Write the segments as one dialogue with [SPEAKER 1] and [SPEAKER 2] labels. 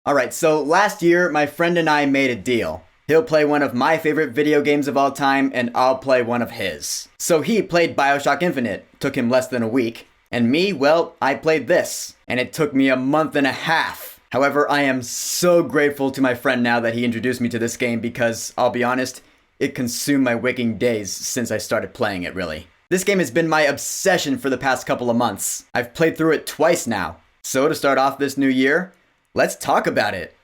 [SPEAKER 1] Alright, so last year, my friend and I made a deal. He'll play one of my favorite video games of all time, and I'll play one of his. So he played Bioshock Infinite, took him less than a week. And me, well, I played this, and it took me a month and a half. However, I am so grateful to my friend now that he introduced me to this game because, I'll be honest, it consumed my waking days since I started playing it, really. This game has been my obsession for the past couple of months. I've played through it twice now. So to start off this new year, let's talk about it.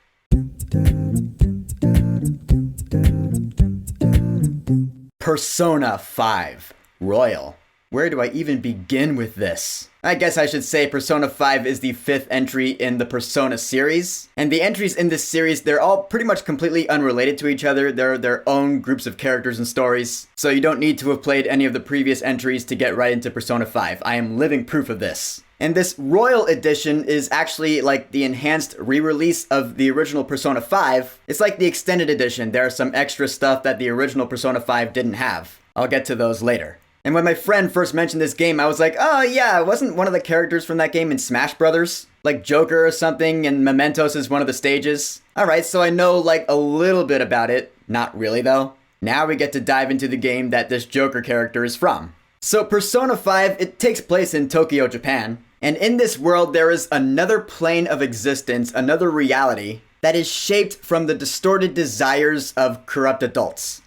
[SPEAKER 1] Persona 5 Royal. Where do I even begin with this? I guess I should say Persona 5 is the 5th entry in the Persona series. And the entries in this series, they're all pretty much completely unrelated to each other. They're their own groups of characters and stories. So you don't need to have played any of the previous entries to get right into Persona 5. I am living proof of this. And this Royal Edition is actually like the enhanced re-release of the original Persona 5. It's like the extended edition. There are some extra stuff that the original Persona 5 didn't have. I'll get to those later. And when my friend first mentioned this game, I was like, oh yeah, wasn't one of the characters from that game in Smash Brothers? Like Joker or something, and Mementos is one of the stages? Alright, so I know like a little bit about it. Not really though. Now we get to dive into the game that this Joker character is from. So Persona 5, it takes place in Tokyo, Japan. And in this world, there is another plane of existence, another reality, that is shaped from the distorted desires of corrupt adults.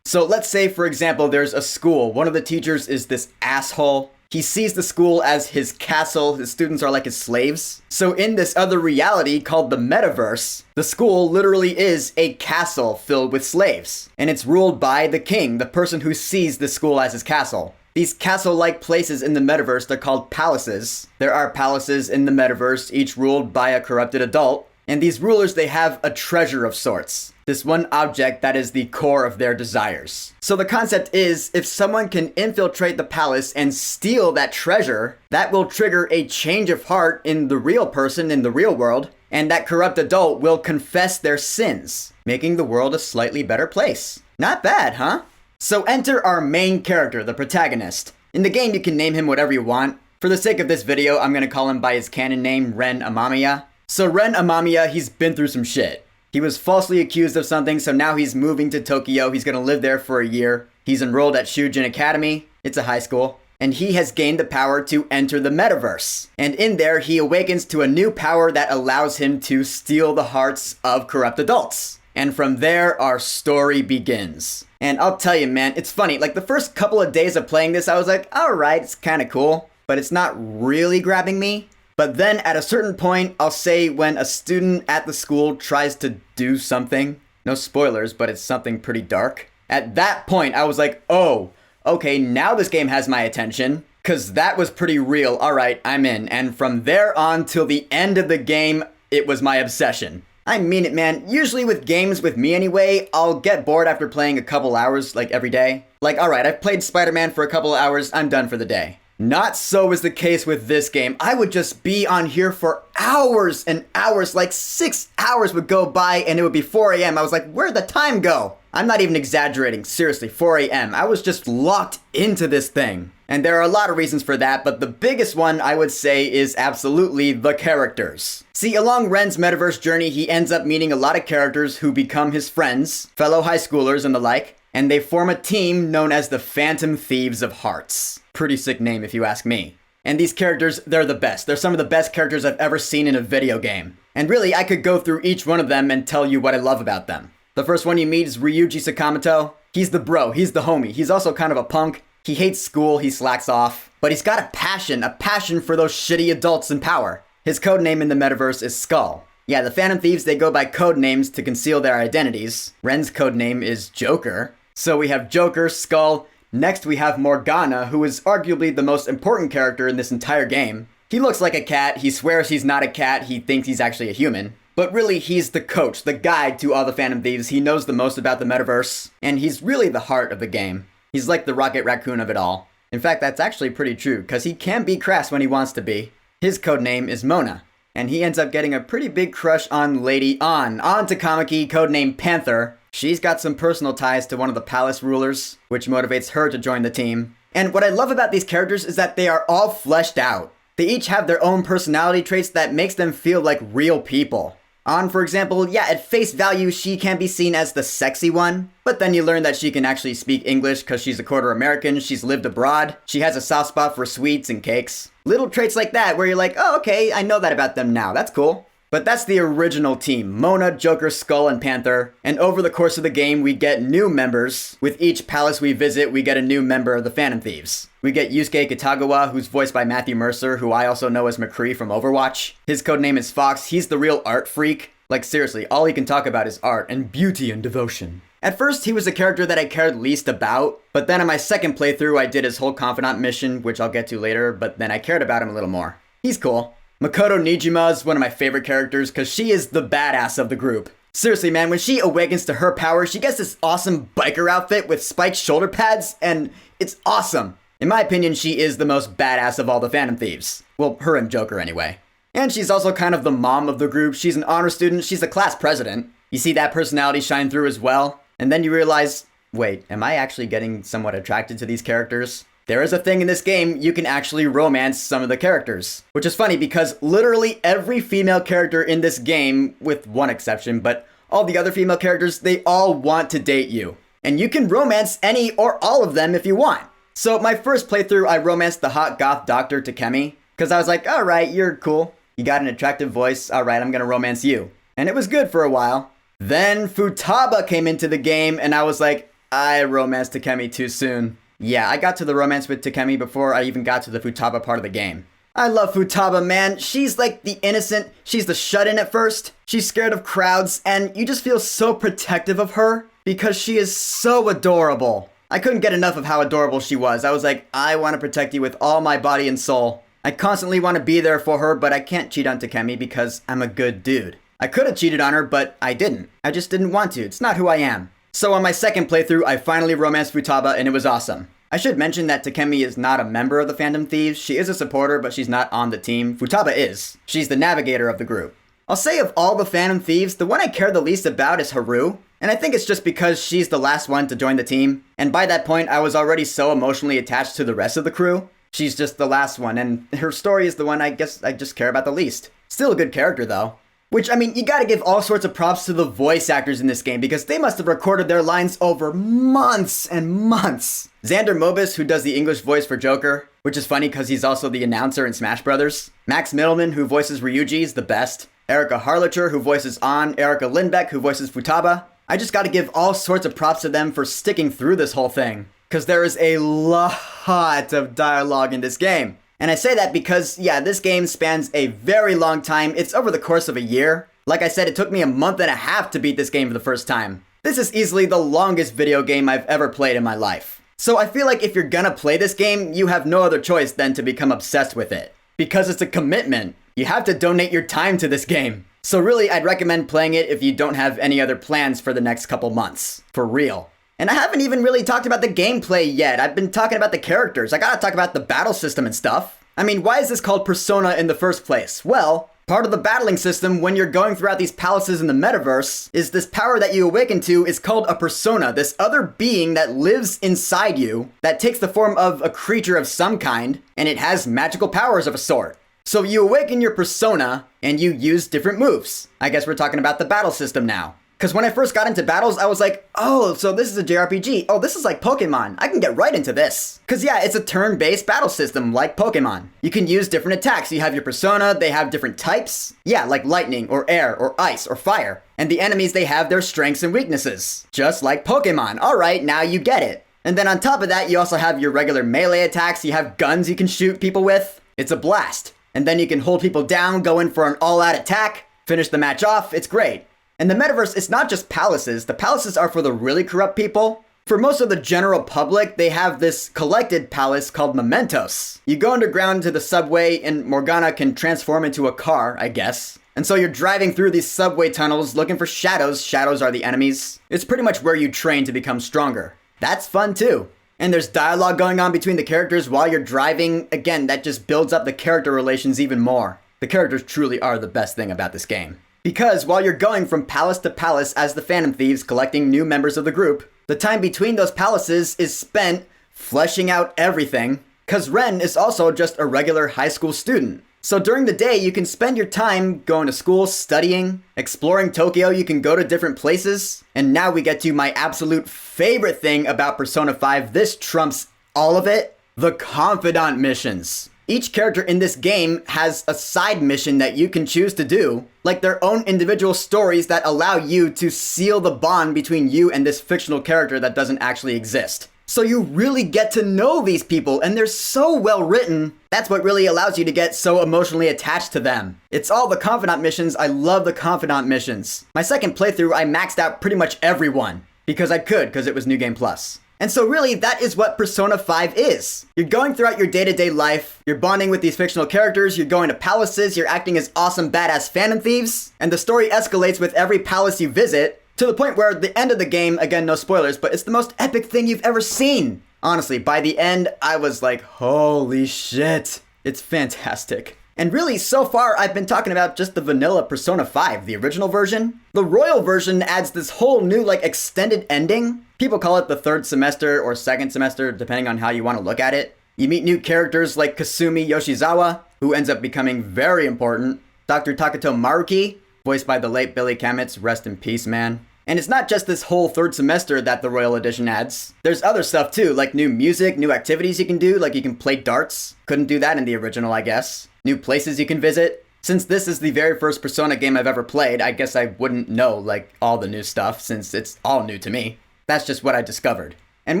[SPEAKER 1] So let's say, for example, there's a school. One of the teachers is this asshole. He sees the school as his castle. His students are like his slaves. So in this other reality called the Metaverse, the school literally is a castle filled with slaves. And it's ruled by the king, the person who sees the school as his castle. These castle-like places in the Metaverse, they're called palaces. There are palaces in the Metaverse, each ruled by a corrupted adult. And these rulers, they have a treasure of sorts. This one object that is the core of their desires. So the concept is, if someone can infiltrate the palace and steal that treasure, that will trigger a change of heart in the real person in the real world, and that corrupt adult will confess their sins, making the world a slightly better place. Not bad, huh? So enter our main character, the protagonist. In the game, you can name him whatever you want. For the sake of this video, I'm gonna call him by his canon name, Ren Amamiya. So Ren Amamiya, he's been through some shit. He was falsely accused of something, so now he's moving to Tokyo. He's gonna live there for a year. He's enrolled at Shujin Academy. It's a high school. And he has gained the power to enter the Metaverse. And in there, he awakens to a new power that allows him to steal the hearts of corrupt adults. And from there, our story begins. And I'll tell you, man, it's funny. Like, the first couple of days of playing this, I was like, alright, it's kinda cool. But it's not really grabbing me. But then at a certain point, I'll say when a student at the school tries to do something, no spoilers, but it's something pretty dark. At that point, I was like, oh, okay, now this game has my attention. Cause that was pretty real. Alright, I'm in. And from there on till the end of the game, it was my obsession. I mean it, man. Usually with games, with me anyway, I'll get bored after playing a couple hours, like every day. Like, alright, I've played Spider-Man for a couple of hours, I'm done for the day. Not so is the case with this game. I would just be on here for hours and hours, like 6 hours would go by and it would be 4 a.m. I was like, where'd the time go? I'm not even exaggerating, seriously, 4 a.m. I was just locked into this thing. And there are a lot of reasons for that, but the biggest one I would say is absolutely the characters. See, along Ren's metaverse journey, he ends up meeting a lot of characters who become his friends, fellow high schoolers and the like, and they form a team known as the Phantom Thieves of Hearts. Pretty sick name if you ask me. And these characters, they're the best. They're some of the best characters I've ever seen in a video game. And really, I could go through each one of them and tell you what I love about them. The first one you meet is Ryuji Sakamoto. He's the bro, he's the homie. He's also kind of a punk. He hates school, he slacks off. But he's got a passion for those shitty adults in power. His codename in the metaverse is Skull. Yeah, the Phantom Thieves, they go by code names to conceal their identities. Ren's codename is Joker. So we have Joker, Skull. Next we have Morgana, who is arguably the most important character in this entire game. He looks like a cat, he swears he's not a cat, he thinks he's actually a human. But really, he's the coach, the guide to all the Phantom Thieves. He knows the most about the metaverse, and he's really the heart of the game. He's like the Rocket Raccoon of it all. In fact, that's actually pretty true, because he can be crass when he wants to be. His codename is Mona, and he ends up getting a pretty big crush on Lady Ann Takamaki, codename Panther. She's got some personal ties to one of the palace rulers, which motivates her to join the team. And what I love about these characters is that they are all fleshed out. They each have their own personality traits that makes them feel like real people. On, for example, yeah, at face value, she can be seen as the sexy one, but then you learn that she can actually speak English because she's a quarter American, she's lived abroad, she has a soft spot for sweets and cakes. Little traits like that where you're like, oh, okay, I know that about them now, that's cool. But that's the original team, Mona, Joker, Skull, and Panther. And over the course of the game, we get new members. With each palace we visit, we get a new member of the Phantom Thieves. We get Yusuke Kitagawa, who's voiced by Matthew Mercer, who I also know as McCree from Overwatch. His codename is Fox. He's the real art freak. Like seriously, all he can talk about is art and beauty and devotion. At first, he was a character that I cared least about, but then on my second playthrough, I did his whole confidant mission, which I'll get to later, but then I cared about him a little more. He's cool. Makoto Nijima is one of my favorite characters because she is the badass of the group. Seriously, man, when she awakens to her power, she gets this awesome biker outfit with spiked shoulder pads, and it's awesome. In my opinion, she is the most badass of all the Phantom Thieves. Well, her and Joker anyway. And she's also kind of the mom of the group. She's an honor student, she's a class president. You see that personality shine through as well, and then you realize, wait, am I actually getting somewhat attracted to these characters? There is a thing in this game, you can actually romance some of the characters. Which is funny because literally every female character in this game, with one exception, but all the other female characters, they all want to date you. And you can romance any or all of them if you want. So my first playthrough, I romanced the hot goth Dr. Takemi, because I was like, alright, you're cool. You got an attractive voice, alright, I'm gonna romance you. And it was good for a while. Then Futaba came into the game, and I was like, I romanced Takemi too soon. Yeah, I got to the romance with Takemi before I even got to the Futaba part of the game. I love Futaba, man. She's like the innocent, she's the shut-in at first. She's scared of crowds, and you just feel so protective of her because she is so adorable. I couldn't get enough of how adorable she was. I was like, I want to protect you with all my body and soul. I constantly want to be there for her, but I can't cheat on Takemi because I'm a good dude. I could have cheated on her, but I didn't. I just didn't want to. It's not who I am. So on my second playthrough, I finally romanced Futaba, and it was awesome. I should mention that Takemi is not a member of the Phantom Thieves. She is a supporter, but she's not on the team. Futaba is. She's the navigator of the group. I'll say of all the Phantom Thieves, the one I care the least about is Haru. And I think it's just because she's the last one to join the team. And by that point, I was already so emotionally attached to the rest of the crew. She's just the last one, and her story is the one I guess I just care about the least. Still a good character, though. Which, I mean, you gotta give all sorts of props to the voice actors in this game because they must have recorded their lines over months and months. Xander Mobus, who does the English voice for Joker, which is funny because he's also the announcer in Smash Brothers. Max Middleman, who voices Ryuji, is the best. Erica Harlacher, who voices An. Erica Lindbeck, who voices Futaba. I just gotta give all sorts of props to them for sticking through this whole thing. Because there is a lot of dialogue in this game. And I say that because, yeah, this game spans a very long time. It's over the course of a year. Like I said, it took me a month and a half to beat this game for the first time. This is easily the longest video game I've ever played in my life. So I feel like if you're gonna play this game, you have no other choice than to become obsessed with it. Because it's a commitment. You have to donate your time to this game. So really, I'd recommend playing it if you don't have any other plans for the next couple months. For real. And I haven't even really talked about the gameplay yet. I've been talking about the characters. I gotta talk about the battle system and stuff. I mean, why is this called Persona in the first place? Well, part of the battling system when you're going throughout these palaces in the metaverse is this power that you awaken to is called a persona, this other being that lives inside you that takes the form of a creature of some kind, and it has magical powers of a sort. So you awaken your persona and you use different moves. I guess we're talking about the battle system now. Because when I first got into battles, I was like, oh, so this is a JRPG. Oh, this is like Pokemon. I can get right into this. Because yeah, it's a turn-based battle system like Pokemon. You can use different attacks. You have your persona, they have different types. Yeah, like lightning or air or ice or fire. And the enemies, they have their strengths and weaknesses. Just like Pokemon. All right, now you get it. And then on top of that, you also have your regular melee attacks. You have guns you can shoot people with. It's a blast. And then you can hold people down, go in for an all-out attack, finish the match off. It's great. And the metaverse, it's not just palaces. The palaces are for the really corrupt people. For most of the general public, they have this collected palace called Mementos. You go underground to the subway and Morgana can transform into a car, I guess. And so you're driving through these subway tunnels looking for shadows. Shadows are the enemies. It's pretty much where you train to become stronger. That's fun too. And there's dialogue going on between the characters while you're driving. Again, that just builds up the character relations even more. The characters truly are the best thing about this game. Because while you're going from palace to palace as the Phantom Thieves collecting new members of the group, the time between those palaces is spent fleshing out everything, because Ren is also just a regular high school student. So during the day, you can spend your time going to school, studying, exploring Tokyo, you can go to different places. And now we get to my absolute favorite thing about Persona 5. This trumps all of it: the confidant missions. Each character in this game has a side mission that you can choose to do, like their own individual stories that allow you to seal the bond between you and this fictional character that doesn't actually exist. So you really get to know these people, and they're so well written. That's what really allows you to get so emotionally attached to them. It's all the confidant missions. I love the confidant missions. My second playthrough, I maxed out pretty much everyone, because I could, because it was New Game Plus. And so really, that is what Persona 5 is. You're going throughout your day-to-day life, you're bonding with these fictional characters, you're going to palaces, you're acting as awesome badass phantom thieves, and the story escalates with every palace you visit, to the point where the end of the game, again, no spoilers, but it's the most epic thing you've ever seen. Honestly, by the end, I was like, holy shit. It's fantastic. And really, so far, I've been talking about just the vanilla Persona 5, the original version. The Royal version adds this whole new, extended ending. People call it the third semester or second semester, depending on how you want to look at it. You meet new characters like Kasumi Yoshizawa, who ends up becoming very important. Dr. Takato Maruki, voiced by the late Billy Kametz, rest in peace, man. And it's not just this whole third semester that the Royal Edition adds. There's other stuff too, like new music, new activities you can do, like you can play darts. Couldn't do that in the original, I guess. New places you can visit. Since this is the very first Persona game I've ever played, I guess I wouldn't know, all the new stuff, since it's all new to me. That's just what I discovered. And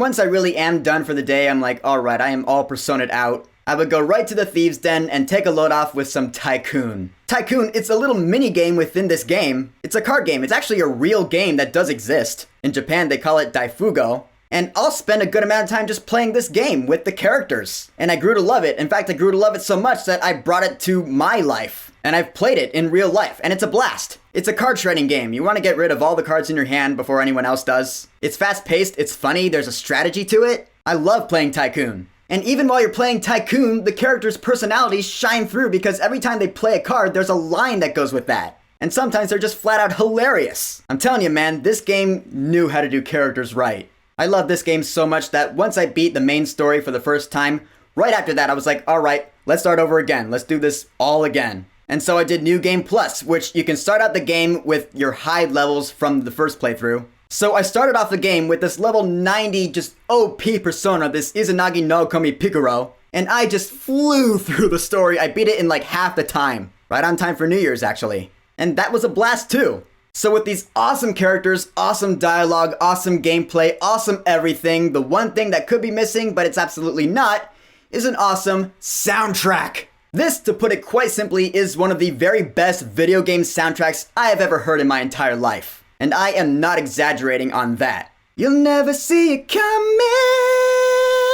[SPEAKER 1] once I really am done for the day, I'm like, alright, I am all Persona'd out. I would go right to the Thieves' Den and take a load off with some Tycoon. Tycoon, it's a little mini game within this game. It's a card game. It's actually a real game that does exist. In Japan, they call it Daifugo. And I'll spend a good amount of time just playing this game with the characters. And I grew to love it. In fact, I grew to love it so much that I brought it to my life. And I've played it in real life, and it's a blast. It's a card shredding game. You want to get rid of all the cards in your hand before anyone else does. It's fast-paced, it's funny, there's a strategy to it. I love playing Tycoon. And even while you're playing Tycoon, the characters' personalities shine through because every time they play a card, there's a line that goes with that. And sometimes they're just flat out hilarious. I'm telling you, man, this game knew how to do characters right. I love this game so much that once I beat the main story for the first time, right after that I was like, alright, let's start over again. Let's do this all again. And so I did New Game Plus, which you can start out the game with your high levels from the first playthrough. So I started off the game with this level 90 just OP persona, this Izanagi no Komi Pikuro, and I just flew through the story. I beat it in half the time. Right on time for New Year's, actually. And that was a blast too. So with these awesome characters, awesome dialogue, awesome gameplay, awesome everything, the one thing that could be missing, but it's absolutely not, is an awesome soundtrack. This, to put it quite simply, is one of the very best video game soundtracks I have ever heard in my entire life. And I am not exaggerating on that. You'll never see it coming.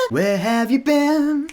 [SPEAKER 1] Where have you been?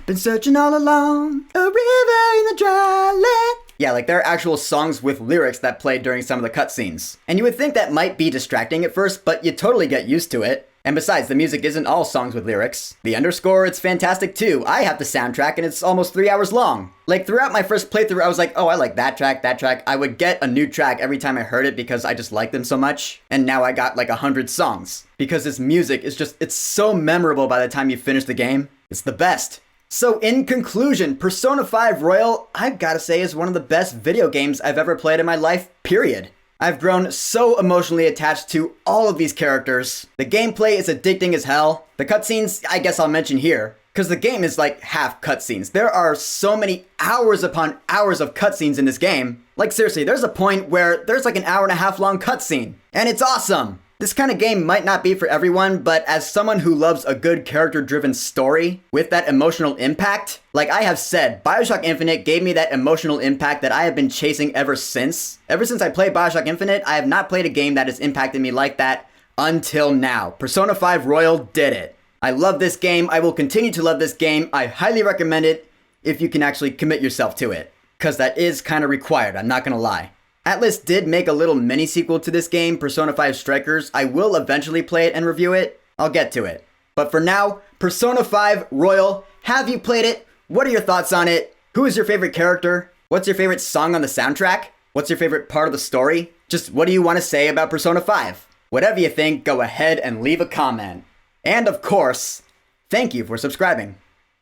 [SPEAKER 1] Been searching all along. A river in the dry land. Yeah, there are actual songs with lyrics that play during some of the cutscenes. And you would think that might be distracting at first, but you totally get used to it. And besides, the music isn't all songs with lyrics. The underscore, it's fantastic too. I have the soundtrack and it's almost 3 hours long. Throughout my first playthrough, I was like, oh, I like that track, that track. I would get a new track every time I heard it because I just liked them so much. And now I got 100 songs. Because this music is just, it's so memorable by the time you finish the game. It's the best. So in conclusion, Persona 5 Royal, I've gotta say, is one of the best video games I've ever played in my life, period. I've grown so emotionally attached to all of these characters. The gameplay is addicting as hell. The cutscenes, I guess I'll mention here, because the game is half cutscenes. There are so many hours upon hours of cutscenes in this game. Seriously, there's a point where there's an hour-and-a-half long cutscene, and it's awesome. This kind of game might not be for everyone, but as someone who loves a good character-driven story with that emotional impact, like I have said, BioShock Infinite gave me that emotional impact that I have been chasing ever since. Ever since I played BioShock Infinite, I have not played a game that has impacted me like that until now. Persona 5 Royal did it. I love this game. I will continue to love this game. I highly recommend it if you can actually commit yourself to it, because that is kind of required, I'm not gonna lie. Atlus did make a little mini sequel to this game, Persona 5 Strikers. I will eventually play it and review it. I'll get to it. But for now, Persona 5 Royal, have you played it? What are your thoughts on it? Who is your favorite character? What's your favorite song on the soundtrack? What's your favorite part of the story? Just what do you want to say about Persona 5? Whatever you think, go ahead and leave a comment. And of course, thank you for subscribing.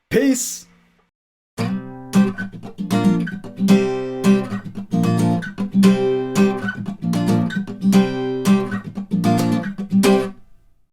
[SPEAKER 1] Peace!